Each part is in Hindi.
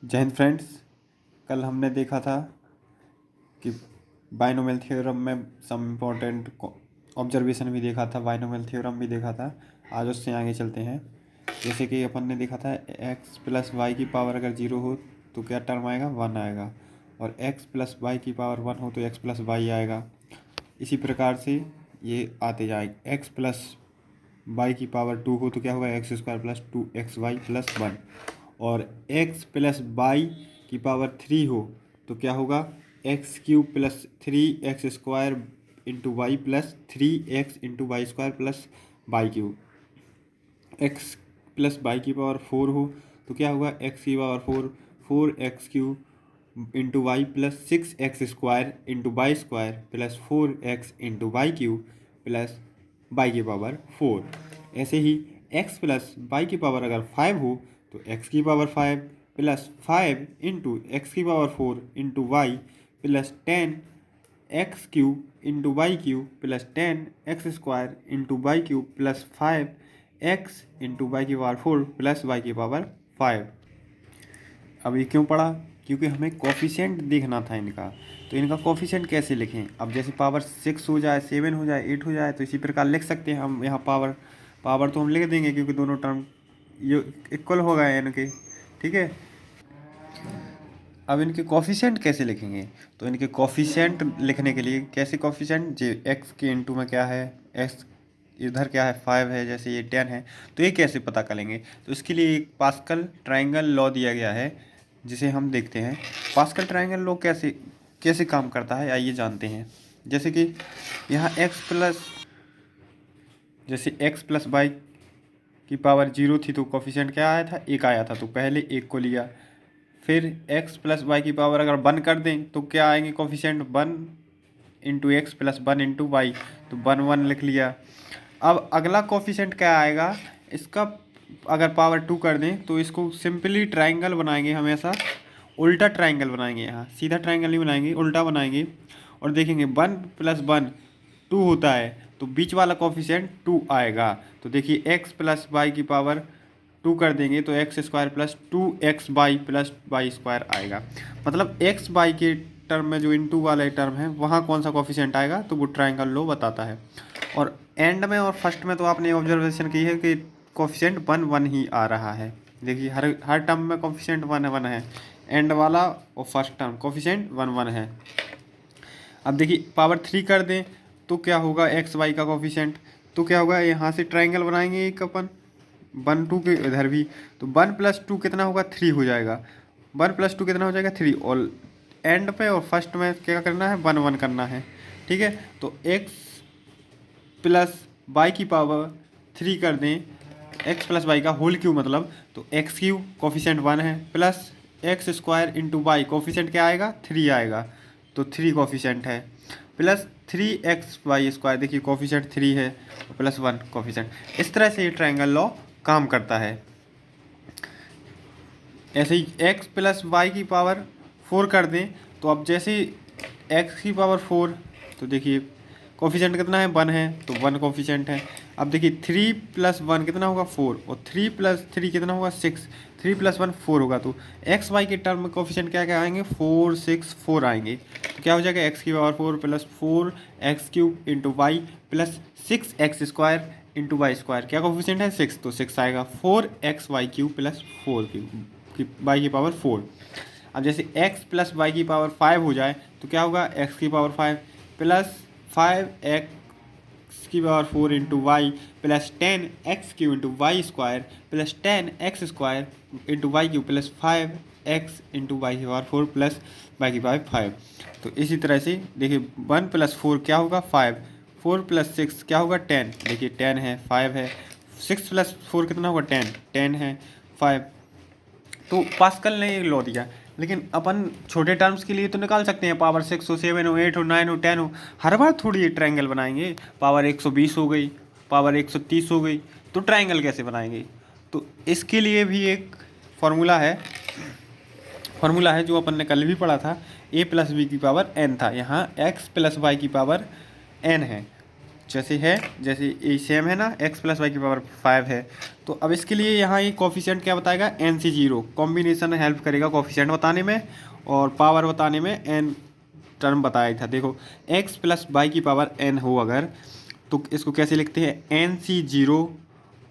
जय हिंद फ्रेंड्स। कल हमने देखा था कि बाइनोमियल थ्योरम में सम इम्पोर्टेंट ऑब्जर्वेशन भी देखा था, बाइनोमियल थ्योरम भी देखा था। आज उससे आगे चलते हैं। जैसे कि अपन ने देखा था x प्लस वाई की पावर अगर 0 हो तो क्या टर्म आएगा, 1 आएगा, और x प्लस वाई की पावर 1 हो तो x प्लस वाई आएगा। इसी प्रकार से ये आते जाएंगे। x प्लस वाई की पावर 2 हो तो क्या होगा, x square plus 2xy plus 1, और x प्लस वाई की पावर 3 हो तो क्या होगा, x cube plus 3x square into y plus 3x into y square plus y cube. x plus y की पावर 4 हो तो क्या होगा, x की power 4x cube into y plus 6x square into y square plus 4x into y cube plus y की पावर 4। ऐसे ही x प्लस वाई की पावर अगर 5 हो तो x की पावर 5 प्लस 5 इंटू एक्स की power 4 into y plus 10x cube into y cube plus 10x square into y cube plus 5x into y की पावर 4 प्लस वाई की पावर 5। अब ये क्यों पढ़ा, क्योंकि हमें कोफिशिएंट देखना था इनका। तो इनका कोफिशिएंट कैसे लिखें, अब जैसे पावर 6 हो जाए, 7 हो जाए, 8 हो जाए तो इसी प्रकार लिख सकते हैं हम। यहाँ पावर पावर तो हम लिख देंगे क्योंकि दोनों टर्म ये इक्वल हो गए इनके, ठीक है। अब इनके कोफिशिएंट कैसे लिखेंगे, तो इनके कोफिशिएंट लिखने के लिए कैसे कोफिशिएंट, जो एक्स के इंटू में क्या है, एक्स इधर क्या है 5 है, जैसे ये 10 है, तो ये कैसे पता करेंगे। तो इसके लिए एक पास्कल ट्रायंगल लॉ दिया गया है जिसे हम देखते हैं। पास्कल ट्रायंगल लॉ कैसे कैसे काम करता है आइए जानते हैं। जैसे कि यहाँ जैसे एक्स प्लस वाई की पावर 0 थी तो कोफिशिएंट क्या आया था, 1 आया था, तो पहले 1 को लिया। फिर x प्लस वाई की पावर अगर 1 कर दें तो क्या आएंगे coefficient, 1 into x plus 1 into y, तो 1 1 लिख लिया। अब अगला कोफिशिएंट क्या आएगा, इसका अगर पावर 2 कर दें तो इसको सिंपली ट्रायंगल बनाएंगे, हमेशा उल्टा ट्रायंगल बनाएंगे, यहाँ सीधा ट्रायंगल नहीं बनाएंगे, उल्टा बनाएंगे और देखेंगे 1 प्लस 1 2 होता है तो बीच वाला कोफिशिएंट 2 आएगा। तो देखिए x प्लस वाई की पावर 2 कर देंगे तो x square plus 2xy plus y square आएगा। मतलब एक्स वाई के टर्म में जो इनटू वाला टर्म है वहाँ कौन सा कोफिशिएंट आएगा, तो वो ट्रायंगल लो बताता है। और एंड में और फर्स्ट में तो आपने ऑब्जर्वेशन की है कि कोफिशिएंट 1 1 ही आ रहा है। देखिए हर हर टर्म में कोफिशिएंट 1 1 है, एंड वाला और फर्स्ट टर्म कोफिशिएंट 1 1 है। अब देखिए पावर 3 कर दें तो क्या होगा, एक्स वाई का कोफिशिएंट, तो क्या होगा, यहाँ से ट्रायंगल बनाएंगे एक अपन 1 2 के इधर भी, तो 1 प्लस 2 कितना होगा, 3 हो जाएगा। 1 प्लस 2 कितना हो जाएगा, 3, और एंड पे और फर्स्ट में क्या करना है, 1 1 करना है, ठीक है। तो एक्स प्लस वाई की पावर 3 कर दें, एक्स प्लस वाई का होल क्यू मतलब, तो एक्स क्यू कोफिशिएंट 1 है plus x square into y coefficient क्या आएगा, 3 आएगा, तो 3 कोफिशिएंट है प्लस 3xy स्क्वायर, देखिए कोफिशिएंट 3 है प्लस 1 कोफिशिएंट। इस तरह से ये ट्रायंगल लॉ काम करता है। ऐसे ही x प्लस वाई की पावर 4 कर दें तो अब जैसे x की पावर 4, तो देखिए कोफिशिएंट कितना है, 1 है, तो 1 कोफिशिएंट है। अब देखिए 3 प्लस 1 कितना होगा, 4, और 3 प्लस 3 कितना होगा, 6, 3 प्लस 1 4 होगा, तो एक्स वाई के टर्म में कोफिशिएंट क्या क्या आएंगे, 4 6 4 आएंगे। तो क्या हो जाएगा, एक्स की power 4 plus 4x cube into y plus 6x square into y square, क्या कोफिशिएंट है, 6, तो 6 आएगा, 4xy cube plus 4 cube y की पावर 4। अब जैसे x प्लस वाई की पावर 5 हो जाए तो क्या होगा, x की पावर 5 प्लस 5x की power 4 into y plus 10x cube into y square plus 10x square into y cube plus 5x into y की पावर 4 प्लस वाई की पावर 5। तो इसी तरह से देखिए 1 प्लस 4 क्या होगा, 5, 4 प्लस 6 क्या होगा, 10, देखिए 10 है, 5 है, 6 प्लस 4 कितना होगा, 10, 10 है, 5। तो पास्कल ने ये लॉ दिया, लेकिन अपन छोटे टर्म्स के लिए तो निकाल सकते हैं, पावर 6 हो, 7 हो, 8 हो, 9 हो, 10 हो, हर बार थोड़ी ये ट्रायंगल बनाएंगे। पावर 120 हो गई, पावर 130 हो गई, तो ट्रायंगल कैसे बनाएंगे। तो इसके लिए भी एक फार्मूला है जो अपन ने कल भी पढ़ा था, a प्लस बी की पावर n था, यहाँ x प्लस वाई की पावर n है। जैसे है, जैसे ये सेम है ना, एक्स प्लस वाई की पावर 5 है। तो अब इसके लिए यहाँ ये कोफिशिएंट क्या बताएगा, n C zero. Combination help करेगा कोफिशिएंट बताने में और पावर बताने में। एन टर्म बताया था, देखो एक्स प्लस वाई की पावर एन हो अगर, तो इसको कैसे लिखते हैं, एन सी जीरो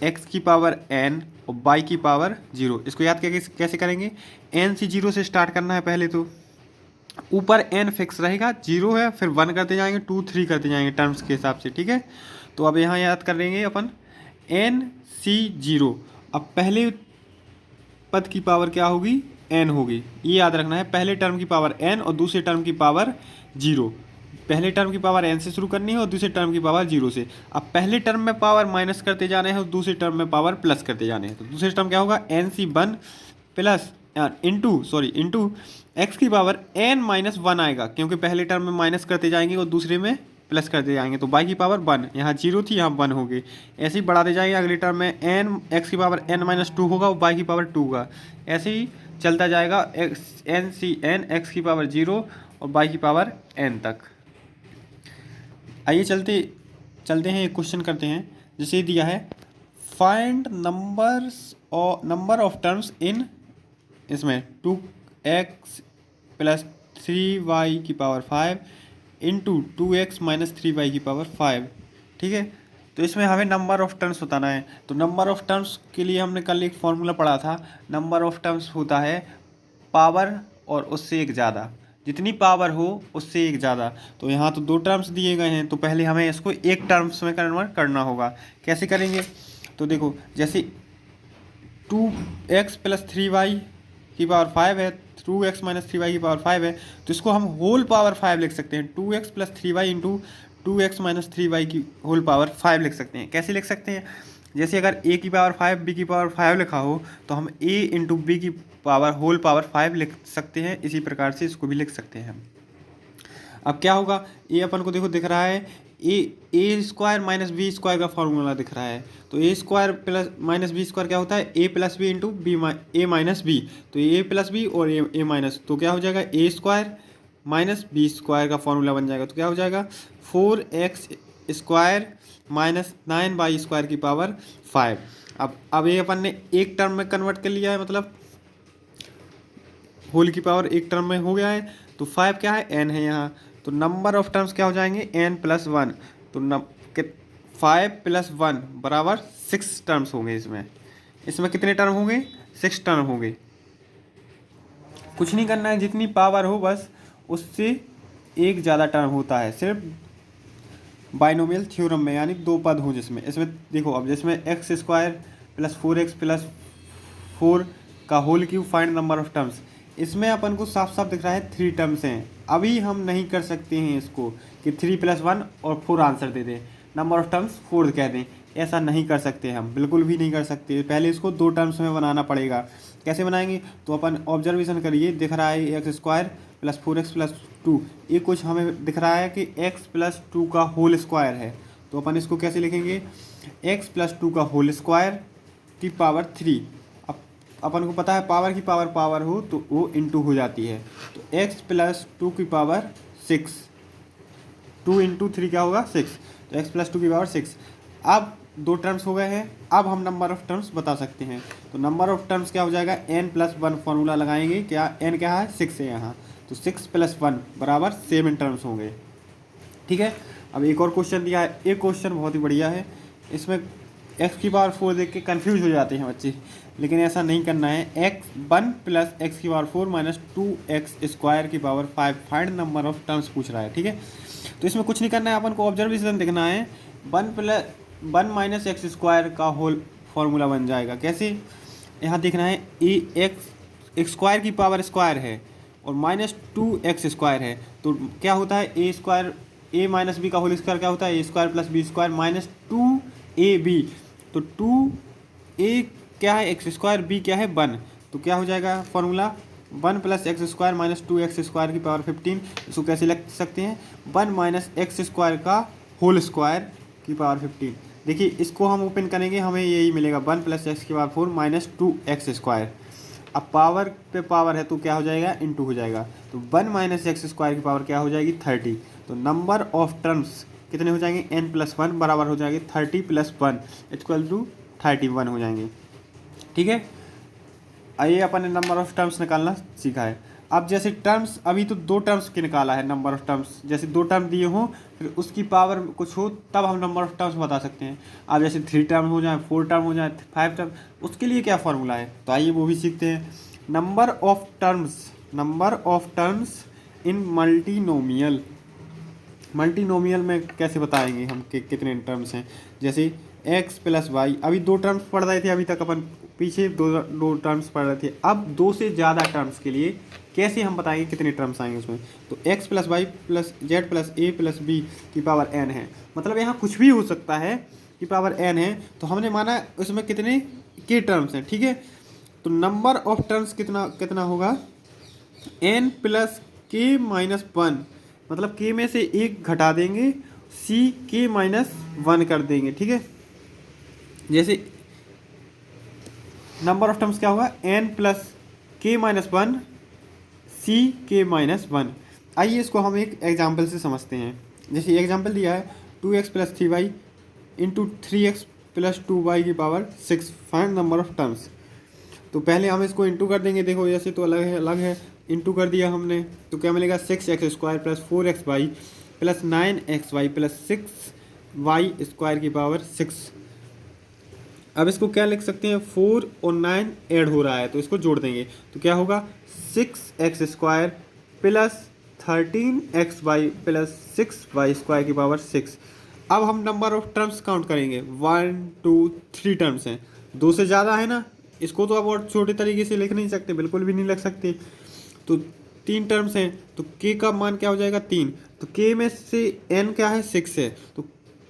एक्स की पावर एन और वाई की पावर जीरो। इसको याद कैसे करेंगे, एन सी जीरो से स्टार्ट करना है पहले, तो ऊपर एन फिक्स रहेगा, जीरो है, फिर वन करते जाएंगे, टू थ्री करते जाएंगे टर्म्स के हिसाब से, ठीक है। तो अब यहाँ याद कर लेंगे अपन एन सी जीरो। अब पहले पद की पावर क्या होगी, एन होगी, ये याद रखना है। पहले टर्म की पावर एन और दूसरे टर्म की पावर जीरो। पहले टर्म की पावर एन से शुरू करनी है और दूसरे टर्म की पावर जीरो से। अब पहले टर्म में पावर माइनस करते जाने हैं और दूसरे टर्म में पावर प्लस करते जाने हैं। तो दूसरे टर्म क्या होगा, n C one plus into x की पावर एन माइनस वन आएगा, क्योंकि पहले टर्म में माइनस करते जाएंगे और दूसरे में प्लस करते जाएंगे। तो वाई की पावर वन, यहाँ जीरो थी यहाँ वन हो गई, ऐसे ही बढ़ाते जाएंगे। अगले टर्म में एन एक्स की पावर एन माइनस टू होगा और वाई की पावर टू होगा, ऐसे ही चलता जाएगा एन सी एन एक्स की पावर जीरो और वाई की पावर एन तक। आइए चलते चलते हैं, एक क्वेश्चन करते हैं। जैसे दिया है, find number of terms in, इसमें two x plus three y की power five into two x minus three y की पावर फाइव, ठीक है। तो इसमें हमें नंबर ऑफ टर्म्स बताना है। तो नंबर ऑफ टर्म्स के लिए हमने कल एक फॉर्मूला पढ़ा था। नंबर ऑफ टर्म्स होता है पावर और उससे एक ज़्यादा, जितनी पावर हो उससे एक ज़्यादा। तो यहाँ तो दो टर्म्स दिए गए हैं, तो पहले हमें इसको एक टर्म्स में कन्वर्ट करना होगा। कैसे करेंगे, तो देखो जैसे two x plus three y की पावर फाइव है, two x minus three y की पावर फाइव है, तो इसको हम होल पावर फाइव लिख सकते हैं। Two x plus three y into two x minus three y की होल पावर फाइव लिख सकते हैं। कैसे लिख सकते हैं, जैसे अगर ए की पावर फाइव बी की पावर फाइव लिखा हो, तो हम ए इंटू बी की पावर होल पावर फाइव लिख सकते हैं। इसी प्रकार से इसको भी लिख सकते हैं। अब क्या होगा, ये अपन को देखो दिख रहा है A square minus B square का फॉर्मूला दिख रहा है। तो A square plus minus B square क्या होता है, A plus B into B A minus B. तो ए प्लस बी और ए माइनस, तो क्या हो जाएगा, a square minus B square का फॉर्मूला बन जाएगा। तो क्या हो जाएगा, four x square minus nine y square की पावर फाइव। अब ये अपन ने एक टर्म में कन्वर्ट कर लिया है, मतलब होल की पावर एक टर्म में हो गया है। तो फाइव क्या है, एन है यहाँ। तो नंबर ऑफ टर्म्स क्या हो जाएंगे, एन प्लस वन। तो फाइव प्लस वन बराबर सिक्स टर्म्स होंगे। इसमें कितने टर्म होंगे, सिक्स टर्म होंगे। कुछ नहीं करना है, जितनी पावर हो बस उससे एक ज़्यादा टर्म होता है, सिर्फ बाइनोमियल थ्योरम में, यानी दो पद हो जिसमें। इसमें देखो, अब जिसमें x square plus four x plus four का whole cube find number of terms, इसमें अपन को साफ साफ दिख रहा है थ्री टर्म्स हैं। अभी हम नहीं कर सकते हैं इसको कि थ्री प्लस वन और फोर आंसर दे दें, नंबर ऑफ टर्म्स फोर कह दें, ऐसा नहीं कर सकते हम, बिल्कुल भी नहीं कर सकते। पहले इसको दो टर्म्स में बनाना पड़ेगा। कैसे बनाएंगे, तो अपन ऑब्जर्वेशन करिए, दिख रहा है x square plus four x plus two, ये कुछ हमें दिख रहा है कि एक्स प्लस टू का होल स्क्वायर है। तो अपन इसको कैसे लिखेंगे, एक्स प्लस टू का होल स्क्वायर की पावर थ्री। अपन को पता है पावर की पावर हो तो वो इंटू हो जाती है। तो x प्लस टू की power six, two into three क्या होगा, सिक्स। तो x प्लस टू की पावर सिक्स। अब दो टर्म्स हो गए हैं, अब हम नंबर ऑफ टर्म्स बता सकते हैं। तो नंबर ऑफ टर्म्स क्या हो जाएगा, n प्लस वन फॉर्मूला लगाएंगे, क्या n क्या है, सिक्स है यहाँ। तो सिक्स प्लस वन बराबर सेवन टर्म्स होंगे, ठीक है। अब एक और क्वेश्चन दिया है, एक क्वेश्चन बहुत ही बढ़िया है। इसमें एक्स की पावर फोर देख के कन्फ्यूज हो जाते हैं बच्चे, लेकिन ऐसा नहीं करना है। एक्स वन प्लस एक्स की power four minus two x square की power five find number of terms पूछ रहा है, ठीक है। तो इसमें कुछ नहीं करना है, अपन को ऑब्जर्वेशन देखना है। वन माइनस एक्स स्क्वायर का होल फॉर्मूला बन जाएगा। कैसे, यहाँ देखना है ए एक्स स्क्वायर की पावर स्क्वायर है और माइनस टू एक्स स्क्वायर है। तो क्या होता है, A square A minus B का होल स्क्वायर क्या होता है, A square plus B square minus two A B. तो टू ए क्या है, एक्स स्क्वायर, बी क्या है, वन। तो क्या हो जाएगा formula, one plus x square minus two x square की पावर फिफ्टीन। इसको कैसे लिख सकते हैं, वन माइनस एक्स स्क्वायर का होल स्क्वायर की पावर फिफ्टीन। देखिए इसको हम ओपन करेंगे, हमें यही मिलेगा, वन प्लस एक्स की power four minus two x square. अब पावर पे पावर है तो क्या हो जाएगा, इंटू हो जाएगा। तो वन माइनस एक्स स्क्वायर की पावर क्या हो जाएगी, 30। तो नंबर ऑफ टर्म्स कितने हो जाएंगे, n+1 बराबर हो जाएंगे 30 + 1 इक्वल टू 31 हो जाएंगे। ठीक है, आइए अपन ने नंबर ऑफ टर्म्स निकालना सीखा है। अब जैसे टर्म्स, अभी तो 2 टर्म्स की निकाला है नंबर ऑफ टर्म्स, जैसे 2 टर्म दिए हों फिर उसकी पावर कुछ हो तब हम नंबर ऑफ टर्म्स बता सकते हैं। अब जैसे 3 टर्म हो जाए, 4 टर्म हो जाए, 5 टर्म, उसके लिए क्या फॉर्मूला है, तो आइए वो भी सीखते हैं। Number of terms in multinomial. Multinomial में कैसे बताएंगे हम कि कितने टर्म्स हैं। जैसे x+y, अभी 2 टर्म्स पढ़ रहे थे अभी तक अपन, पीछे दो टर्म्स पढ़ रहे थे। अब 2 से ज़्यादा टर्म्स के लिए कैसे हम बताएंगे कितने टर्म्स आएंगे उसमें। तो x+y+z+a+b की पावर n है, मतलब यहाँ कुछ भी हो सकता है की पावर n है, तो हमने माना उसमें कितने के टर्म्स हैं। ठीक है, तो नंबर ऑफ टर्म्स कितना कितना होगा, n+k-1, मतलब k में से एक घटा देंगे, c k-1 कर देंगे। ठीक है, जैसे नंबर ऑफ टर्म्स क्या होगा, n+k-1 c k-1। आइए इसको हम एक एग्जाम्पल से समझते हैं। जैसे एग्जाम्पल दिया है 2x+3y इंटू 3x+2y की power 6, find number of terms. तो पहले हम इसको इंटू कर देंगे, देखो ऐसे तो अलग है, इंटू कर दिया हमने तो क्या मिलेगा, 6x² + 4xy + 9xy + 6y² की पावर 6। अब इसको क्या लिख सकते हैं, 4 और 9 ऐड हो रहा है तो इसको जोड़ देंगे तो क्या होगा, 6x² + 13xy + 6y² की पावर 6। अब हम नंबर ऑफ टर्म्स काउंट करेंगे, 1 2 3 टर्म्स हैं, 2 से ज़्यादा है ना, इसको तो अब और छोटे तरीके से लिख नहीं सकते, बिल्कुल भी नहीं लिख सकते। तो 3 टर्म्स हैं तो k का मान क्या हो जाएगा, 3। तो k में से n क्या है, 6 है, तो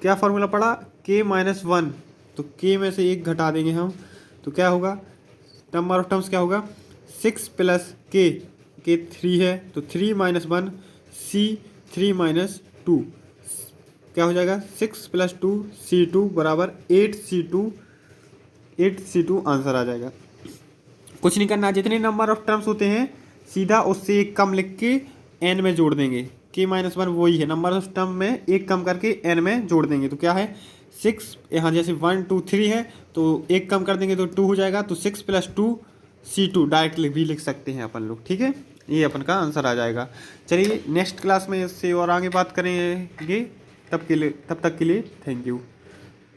क्या फार्मूला पड़ा, k-1, तो k में से एक घटा देंगे हम तो क्या होगा, नंबर ऑफ टर्म्स क्या होगा, 6 + k 3 है तो 3 - 1 c 3 - 2 क्या हो जाएगा, 6 + 2 c2 बराबर 8c2 आंसर आ जाएगा। कुछ नहीं करना, जितने नंबर ऑफ टर्म्स होते हैं सीधा उससे एक कम लिख के n में जोड़ देंगे, k-1 वही है, नंबर ऑफ टर्म में एक कम करके n में जोड़ देंगे तो क्या है, 6, यहाँ जैसे 1 2 3 है तो एक कम कर देंगे तो 2 हो जाएगा, तो 6 + 2 c2 डायरेक्ट भी लिख सकते हैं अपन लोग। ठीक है, ये अपन का आंसर आ जाएगा। चलिए नेक्स्ट क्लास में इससे और आगे बात करेंगे, तब तक के लिए थैंक यू।